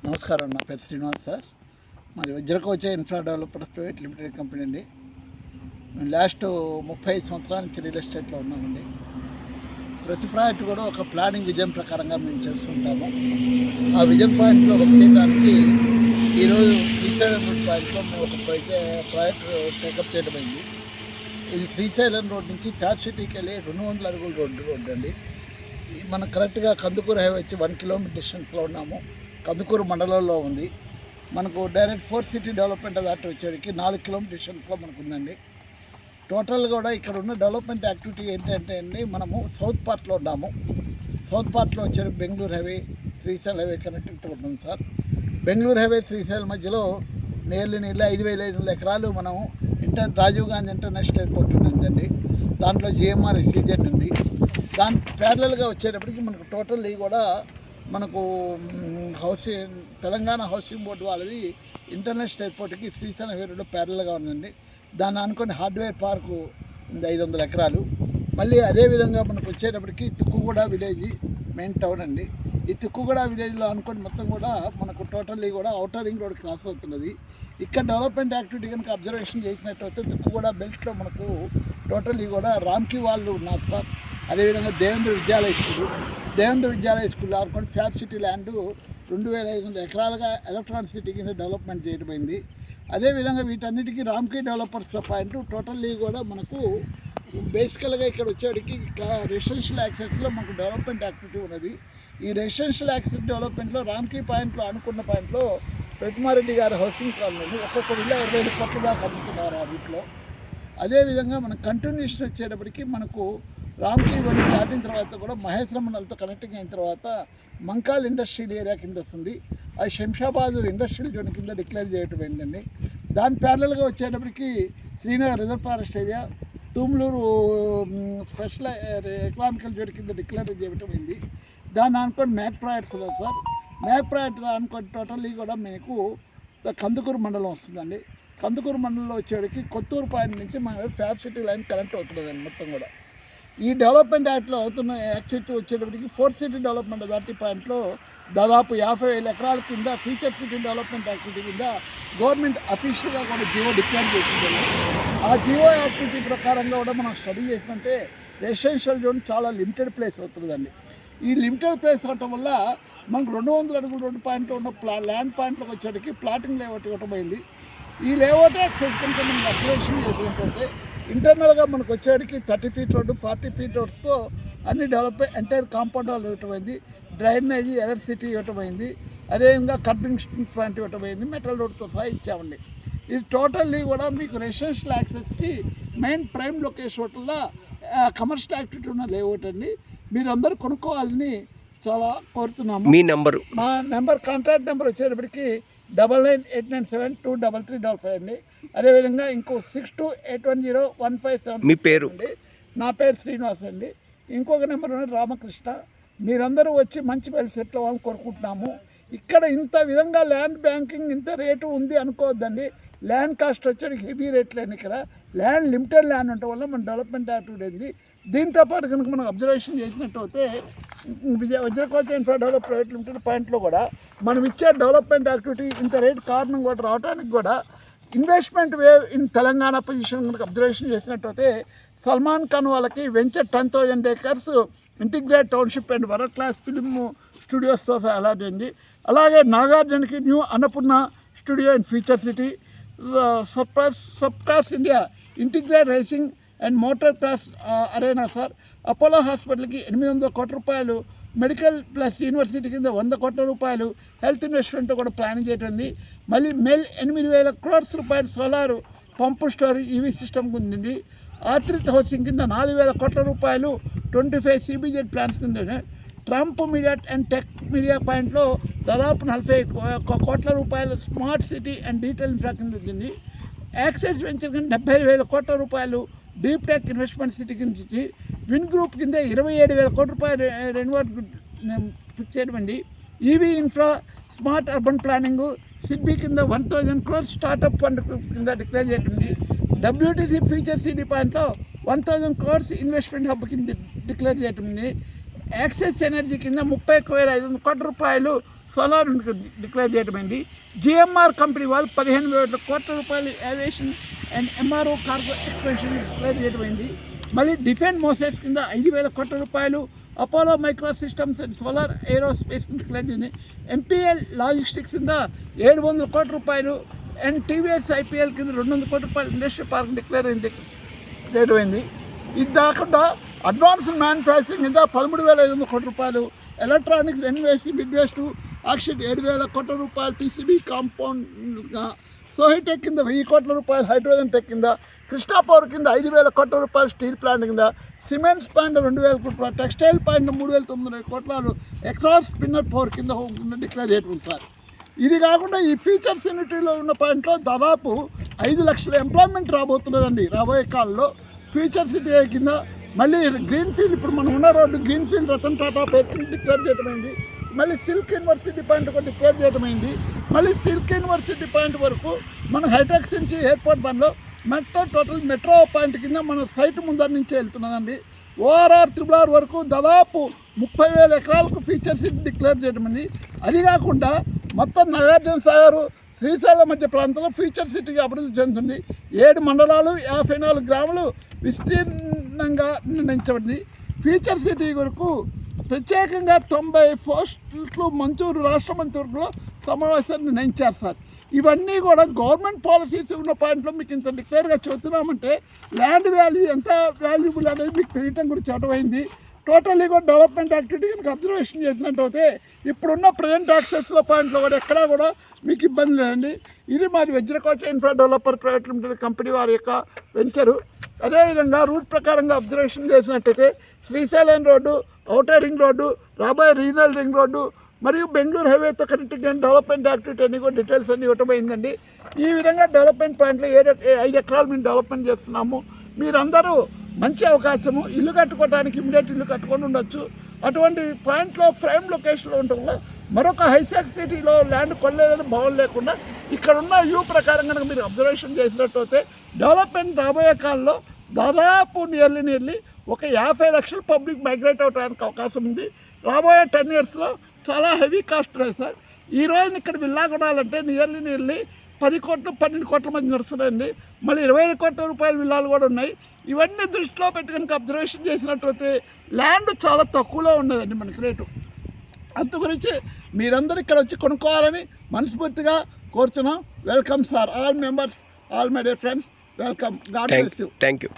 నమస్కారం. నా పేరు శ్రీనివాస్ సార్. మాది Vajrakocha infra developers private limited company అండి. మేము లాస్ట్ 35 సంవత్సరాల నుంచి రియల్ ఎస్టేట్లో ఉన్నామండి. ప్రతి ప్రాజెక్ట్ కూడా ఒక ప్లానింగ్ విజన్ ప్రకారంగా మేము చేస్తుంటాము. ఆ విజన్ పాయింట్లో వర్క్ చేయడానికి ఈరోజు శ్రీశైలం రోడ్ పాయింట్లో మేము ఒక ప్రాజెక్ట్ టేకప్ చేయడం అయింది. ఇది శ్రీశైలం రోడ్ నుంచి ఫ్యాబ్ సిటీకి వెళ్ళి 200 అడుగుల రోడ్డు అండి. మనం కరెక్ట్గా కందుకూరు హైవే వచ్చి 1 కిలోమీటర్ డిస్టెన్స్లో ఉన్నాము. కందుకూరు మండలంలో ఉంది. మనకు డైరెక్ట్ 4 సిటీ డెవలప్మెంట్ దాటి వచ్చేటికి 4 కిలోమీటర్ డిస్టెన్స్లో మనకు ఉందండి. టోటల్ కూడా ఇక్కడ ఉన్న డెవలప్మెంట్ యాక్టివిటీ ఏంటంటే అండి, మనము సౌత్ పార్ట్లో ఉన్నాము. సౌత్ పార్ట్లో వచ్చేది Bengaluru highway, Srisailam highway connectivity ఉంటుంది సార్. బెంగళూరు హైవే శ్రీశైలం మధ్యలో నియర్లీ 5,500 ఎకరాలు మనము రాజీవ్ గాంధీ ఇంటర్నేషనల్ ఎయిర్పోర్ట్ ఉందండి. దాంట్లో జిఎంఆర్ ఎస్సీజెడ్ ఉంది. దాని ప్యారలల్గా వచ్చేటప్పటికి మనకు టోటల్లీ కూడా మనకు తెలంగాణ హౌసింగ్ బోర్డు వాళ్ళది ఇంటర్నేషనల్ ఎయిర్పోర్ట్కి శ్రీశైలం హైవే రోడ్డు ప్యారలల్గా ఉందండి. దాన్ని అనుకుని హార్డ్వేర్ పార్కు ఉంది 500 ఎకరాలు. మళ్ళీ అదేవిధంగా మనకు వచ్చేటప్పటికి తుక్కుగూడ విలేజ్ మెయిన్ టౌన్ అండి. ఈ తుక్కుగూడ విలేజ్లో అనుకుని మొత్తం కూడా మనకు టోటల్లీ కూడా ఔటర్ రింగ్ రోడ్ క్రాస్ అవుతున్నది. ఇక్కడ డెవలప్మెంట్ యాక్టివిటీ కనుక అబ్జర్వేషన్ చేసినట్టయితే తుక్కుగూడ బెల్ట్లో మనకు టోటల్లీ కూడా రామ్కి వాళ్ళు ఉన్నారు సార్. అదేవిధంగా దేవేంద్ర విద్యాలయ స్కూల్ అనుకోండి ఫ్యాబ్ సిటీ ల్యాండ్ 2,500 ఎకరాలుగా ఎలక్ట్రానిక్ సిటీ కింద డెవలప్మెంట్ చేయడమైంది. అదేవిధంగా వీటన్నిటికీ రామ్కీ డెవలపర్స్ పాయింట్ టోటల్లీ కూడా మనకు బేసికల్గా ఇక్కడ వచ్చేటికి రెసిడెన్షియల్ యాక్సెస్లో మనకు డెవలప్మెంట్ యాక్టివిటీ ఉన్నది. ఈ రెసిడెన్షియల్ యాక్సెస్ డెవలప్మెంట్లో రామ్కీ పాయింట్లో అనుకున్న పాయింట్లో ప్రతిమారెడ్డి గారి హౌసింగ్ కాలనీ ఒక్కొక్క విల్లా 25 కోట్ల దాకా అమ్ముతున్నారు ఆ వీటిలో. అదేవిధంగా మన కంటిన్యూషన్ వచ్చేటప్పటికి మనకు రామ్కీ ఇవన్నీ దాటిన తర్వాత కూడా మహేశ్వరం మండలతో కనెక్టింగ్ అయిన తర్వాత మంకాల్ ఇండస్ట్రియల్ ఏరియా కింద వస్తుంది. అది శంషాబాద్ ఇండస్ట్రియల్ జోన్ కింద డిక్లేర్ చేయటం ఏంటండి. దాని ప్యారలల్గా వచ్చేటప్పటికి Srinagar reserve forest area, Tumloor special economical zone కింద డిక్లేర్ చేయటం అయింది. దాన్ని అనుకోని మ్యాక్ ప్రాజెక్ట్స్ ఉన్నాయి సార్. మ్యాక్ ప్రాజెక్ట్ అనుకోని టోటల్లీ కూడా మీకు కందుకూరు మండలం వస్తుందండి. కందుకూరు మండలంలో వచ్చేటికి కొత్తూరు పాయింట్ నుంచి మన ఫ్యాబ్ సిటీ లైన్ కనెక్ట్ అవుతుందండి. మొత్తం కూడా ఈ డెవలప్మెంట్ యాక్ట్లో అవుతున్న యాక్టివిటీ వచ్చేటప్పటికి 4 సిటీ డెవలప్మెంట్ దాటి పాయింట్లో దాదాపు 50,000 ఎకరాల కింద ఫ్యూచర్ సిటీ డెవలప్మెంట్ యాక్టివిటీ కింద గవర్నమెంట్ అఫీషియల్గా కూడా జియో డిక్లేర్ చేసిందండి. ఆ జియో యాక్టివిటీ ప్రకారంగా కూడా మనం స్టడీ చేసినట్టే రెసిడెన్షియల్ జోన్ చాలా లిమిటెడ్ ప్లేస్ అవుతుందండి. ఈ లిమిటెడ్ ప్లేస్ అవటం వల్ల మనకు 200 అడుగుల రోడ్డు పాయింట్లో ఉన్న ల్యాండ్ పాయింట్లోకి వచ్చేటికి ప్లాటింగ్ లేఅవుట్ ఇవ్వటం అయింది. ఈ లేఅవుట్ యాక్సెస్ కనుక మనం అబ్జర్వేషన్ చేసినట్లయితే ఇంటర్నల్గా మనకు వచ్చేటికి 30 ఫీట్ రోడ్డు 40 ఫీట్ రోడ్స్తో అన్ని ఎంటైర్ కాంపౌండ్ వాల్ ఇవ్వటమైంది. డ్రైనేజీ ఎలక్ట్రిసిటీ ఇవ్వటమైంది. అదేవిధంగా కర్బింగ్ పాయింట్ ఇవ్వటమైంది. మెటల్ రోడ్తో సహా ఇచ్చామండి. ఇది టోటల్లీ కూడా మీకు రెసిడెన్షియల్ యాక్సెస్కి మెయిన్ ప్రైమ్ లొకేషన్ హోటల్లో కమర్షియల్ యాక్టివిటీ ఉన్న లేఅవుట్ అండి. మీరందరూ కొనుక్కోవాలని చాలా కోరుతున్నాము. మా నెంబర్ కాంటాక్ట్ నెంబర్ వచ్చేటప్పటికి 9989723355 అండి. అదేవిధంగా ఇంకో 62810157. మీ పేరు? అండి. నా పేరు శ్రీనివాస్ అండి. ఇంకొక నెంబర్ రామకృష్ణ. మీరందరూ వచ్చి మంచి వెళ్ళి సెటిల్ అవ్వాలని కోరుకుంటున్నాము. ఇక్కడ ఇంత విధంగా ల్యాండ్ బ్యాంకింగ్ ఇంత రేటు ఉంది అనుకోవద్దండి. ల్యాండ్ కాస్ట్ వచ్చేది హెవీ రేట్లేని ఇక్కడ ల్యాండ్ లిమిటెడ్ ల్యాండ్ ఉండటం వల్ల మన డెవలప్మెంట్ యాక్టివిటీ ఉంది. దీంతోపాటు కనుక మనం అబ్జర్వేషన్ చేసినట్టయితే వజ్రకోచ ఇన్ఫ్రా డెవలప్ ప్రైవేట్ లిమిటెడ్ పాయింట్లో కూడా మనం ఇచ్చే డెవలప్మెంట్ యాక్టివిటీ ఇంత రేట్ కారణం కూడా రావడానికి కూడా investment wave in Telangana position కనుక అబ్జర్వేషన్ చేసినట్టయితే సల్మాన్ ఖాన్ వాళ్ళకి venture 10,000 acres integrate township and world class film స్టూడియోస్తో అలాంటి అండి. అలాగే నాగార్జునకి new Annapurna studio in future city, సబ్కాస్ India integrate racing and motor class arena sir. Apollo హాస్పిటల్కి 800 కోట్ల రూపాయలు, మెడికల్ ప్లస్ యూనివర్సిటీ కింద 100 కోట్ల రూపాయలు హెల్త్ ఇన్వెస్ట్మెంట్ కూడా ప్లానింగ్ చేయటంది. మళ్ళీ 8,000 crores రూపాయలు సోలార్ పంపు స్టోరేజ్ ఈవీ సిస్టమ్కి ఉంది. ఆత్రిత్ హౌసింగ్ కింద 4,000 కోట్ల రూపాయలు 25 CBZ ప్లాన్స్ కింద. Trump media and tech media పాయింట్లో దాదాపు 40 కోట్ల రూపాయలు smart city and digital infra కింద వచ్చింది. యాక్సిస్ వెంచర్ కింద 70,000 కోట్ల రూపాయలు డీప్ టెక్ ఇన్వెస్ట్మెంట్ సిటీ కింద ఇచ్చి విన్ గ్రూప్ కింద 27,000 కోట్ల రూపాయలు రెన్యువల్ ఫిక్స్ చేయడం అండి. EV infra smart urban planning SIDBI కింద 1,000 crores స్టార్టప్ ఫండ్ కింద డిక్లేర్ చేయటండి. WTC ఫ్యూచర్ సిటీ పాయింట్లో 1,000 crores ఇన్వెస్ట్మెంట్ హబ్ కింద డిక్లేర్ చేయటం. యాక్సెస్ ఎనర్జీ కింద 31,500 కోట్ల రూపాయలు సోలార్ డిక్లేర్ చేయడమైంది. జిఎంఆర్ కంపెనీ వాళ్ళు 15,000 కోట్ల రూపాయలు aviation and MRO cargo expansion declare చేయడమైంది. మళ్ళీ డిఫెన్స్ మోసెస్ కింద 5,000 కోట్ల రూపాయలు, Apollo micro systems and solar aerospace declare చేసింది. ఎంపీఎల్ లాజిస్టిక్స్ కింద 700 కోట్ల రూపాయలు అండ్ టీవీఎస్ ఐపీఎల్ కింద 200 కోట్ల రూపాయలు ఇండస్ట్రీ పార్క్ డిక్లేర్ చేయడమైంది. ఇది కాకుండా అడ్వాన్స్డ్ మ్యానుఫ్యాక్చరింగ్ కింద 13,500 కోట్ల రూపాయలు, ఎలక్ట్రానిక్స్, ఎన్వేసి, మిడ్వేస్ట్, ఆక్సిడ్ 7,000 కోట్ల రూపాయలు, టీసీబీ కాంపౌండ్, సోహిటెక్ కింద 1,000 కోట్ల రూపాయలు, హైడ్రోజన్ టెక్ కింద, కృష్ణా పవర్ కింద 5,000 కోట్ల రూపాయలు, స్టీల్ ప్లాంట్ కింద, సిమెంట్స్ పాయింట్ 2,000 కోట్ల, టెక్స్టైల్ పాయింట్ 3,900 కోట్ల, ఎక్రాస్ స్పిన్నర్ పవర్ కింద డిక్లేర్ చేయడం సార్. ఇది కాకుండా ఈ ఫీచర్స్ యూనిటీలో ఉన్న పాయింట్లో దాదాపు 5 లక్షల ఎంప్లాయ్మెంట్ రాబోతున్నదండి రాబోయే కాలంలో ఫ్యూచర్ సిటీ కింద. మళ్ళీ గ్రీన్ ఫీల్డ్, ఇప్పుడు మనం ఉన్న road green field Ratan Tata పేరు డిక్లేర్ చేయడమైంది. మళ్ళీ సిల్క్ యూనివర్సిటీ పాయింట్ కూడా డిక్లేర్ చేయడమైంది. మళ్ళీ సిల్క్ యూనివర్సిటీ పాయింట్ వరకు మన హైటెక్స్ నుంచి ఎయిర్పోర్ట్ బండ్లో టోటల్ మెట్రో పాయింట్ కింద మన సైట్ ముందర నుంచే వెళ్తున్నదండి. ఓఆర్ఆర్ RRR వరకు దాదాపు 30,000 ఎకరాలకు ఫీచర్ సిటీ డిక్లేర్ చేయడమైంది. అది కాకుండా మొత్తం నాగార్జున సాగర్, శ్రీశైలం మధ్య ప్రాంతంలో ఫీచర్ సిటీగా అభివృద్ధి చెందుతుంది. 7 మండలాలు, 54 గ్రామాలు విస్తీర్ణంగా నిర్ణయించబడింది. ఫీచర్ సిటీ వరకు ప్రత్యేకంగా 90 పోస్టులు మంజూరు రాష్ట్ర మంత్రివర్గంలో సమావేశాన్ని నిర్ణయించారు సార్. ఇవన్నీ కూడా గవర్నమెంట్ పాలసీస్ ఉన్న పాయింట్లో మీకు ఇంత డిక్లేర్గా చెబుతున్నామంటే ల్యాండ్ వాల్యూ ఎంత వాల్యూబుల్ అనేది మీకు తెలియటం కూడా చదవైంది. టోటల్లీ కూడా డెవలప్మెంట్ యాక్టివిటీ కనుక అబ్జర్వేషన్ చేసినట్టయితే ఇప్పుడున్న ప్రజెంట్ యాక్సెస్లో పాయింట్లో కూడా ఎక్కడా కూడా మీకు ఇబ్బంది లేదండి. ఇది మాది Vajrakocha infra developer private limited company వారి యొక్క వెంచరు. అదేవిధంగా రూట్ ప్రకారంగా అబ్జర్వేషన్ చేసినట్టయితే Srisailam road, outer ring road, రాబోయే రీజనల్ రింగ్ రోడ్డు మరియు బెంగళూరు హైవేతో కనెక్టింగ్ డెవలప్మెంట్ యాక్టివిటీ అన్ని కూడా డీటెయిల్స్ అన్ని ఇవ్వటమైందండి. ఈ విధంగా డెవలప్మెంట్ పాయింట్లో 5 ఎకరాలు మేము డెవలప్మెంట్ చేస్తున్నాము. మీరందరూ మంచి అవకాశము, ఇల్లు కట్టుకోవడానికి ఇమ్మీడియట్ ఇల్లు కట్టుకొని ఉండొచ్చు. అటువంటి పాయింట్లో ప్రైమ్ లొకేషన్లో ఉండటం వల్ల మరొక హైసెక్ సిటీలో ల్యాండ్ కొనలేదని భావన లేకుండా ఇక్కడున్న వ్యూ ప్రకారం కనుక మీరు అబ్జర్వేషన్ చేసినట్టయితే డెవలప్మెంట్ రాబోయే కాలంలో దాదాపు నియర్లీ ఒక 50 లక్షలు పబ్లిక్ మైగ్రేట్ అవడానికి అవకాశం ఉంది. రాబోయే 10 ఇయర్స్లో చాలా హెవీ కాస్ట్ ఉన్నాయి సార్. ఈ రోజున ఇక్కడ విల్లా కొనాలంటే నియర్లీ 10 కోట్లు 12 కోట్ల మంది నడుస్తున్నాయండి. మళ్ళీ 20 కోట్ల రూపాయల విల్లాలు కూడా ఉన్నాయి. ఇవన్నీ దృష్టిలో పెట్టుకుని అబ్జర్వేషన్ చేసినట్లయితే ల్యాండ్ చాలా తక్కువలో ఉన్నదండి మనకి రేటు. అందు గురించి మీరందరూ ఇక్కడ వచ్చి కొనుక్కోవాలని మనస్ఫూర్తిగా కోరుచున్నాం. Welcome sir, all members, all my dear friends, welcome. God bless you. Thank you.